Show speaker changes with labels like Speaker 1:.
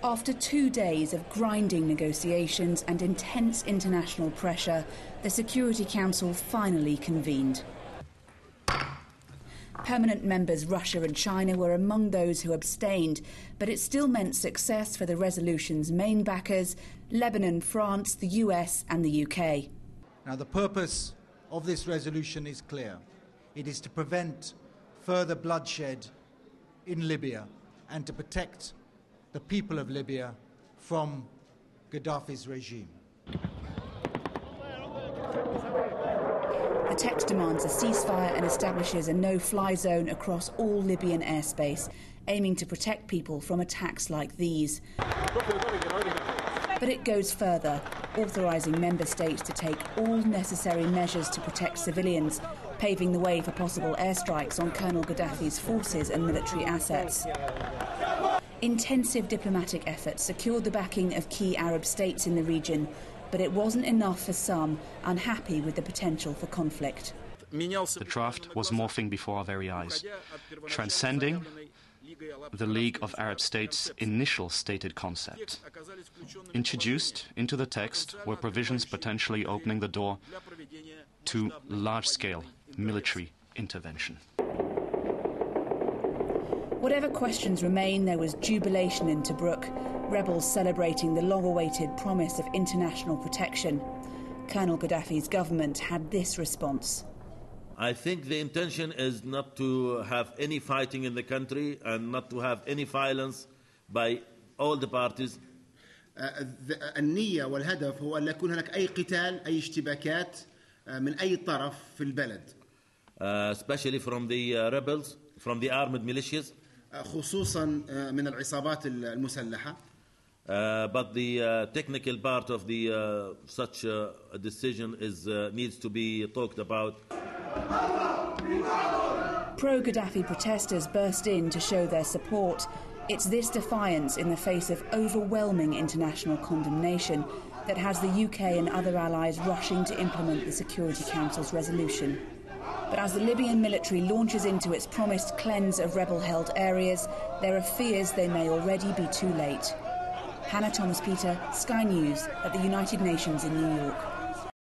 Speaker 1: After 2 days of grinding negotiations and intense international pressure, the Security Council finally convened. Permanent members Russia and China were among those who abstained, but it still meant success for the resolution's main backers: Lebanon, France, the US and the UK.
Speaker 2: Now, the purpose of this resolution is clear. It is to prevent further bloodshed in Libya and to protect the people of Libya from Gaddafi's regime.
Speaker 1: The text demands a ceasefire and establishes a no-fly zone across all Libyan airspace, aiming to protect people from attacks like these. But it goes further, authorising member states to take all necessary measures to protect civilians, paving the way for possible airstrikes on Colonel Gaddafi's forces and military assets. Intensive diplomatic efforts secured the backing of key Arab states in the region, but it wasn't enough for some, unhappy with the potential for conflict.
Speaker 3: The draft was morphing before our very eyes, transcending the League of Arab States' initial stated concept. Introduced into the text were provisions potentially opening the door to large-scale military intervention.
Speaker 1: Whatever questions remain, there was jubilation in Tobruk, rebels celebrating the long-awaited promise of international protection. Colonel Gaddafi's government had this response.
Speaker 4: I think the intention is not to have any fighting in the country and not to have any violence by all the parties.
Speaker 5: النية والهدف هو أن لا يكون هناك أي قتال أي اشتباكات من أي طرف في البلد.
Speaker 4: Especially from the rebels, from the armed militias.
Speaker 5: خصوصا من العصابات المسلحة.
Speaker 4: But the technical part of the such a decision is needs to be talked about.
Speaker 1: Pro-Gaddafi protesters burst in to show their support. It's this defiance in the face of overwhelming international condemnation that has the UK and other allies rushing to implement the Security Council's resolution. But as the Libyan military launches into its promised cleanse of rebel-held areas, there are fears they may already be too late. Hannah Thomas-Peter, Sky News at the United Nations in New York.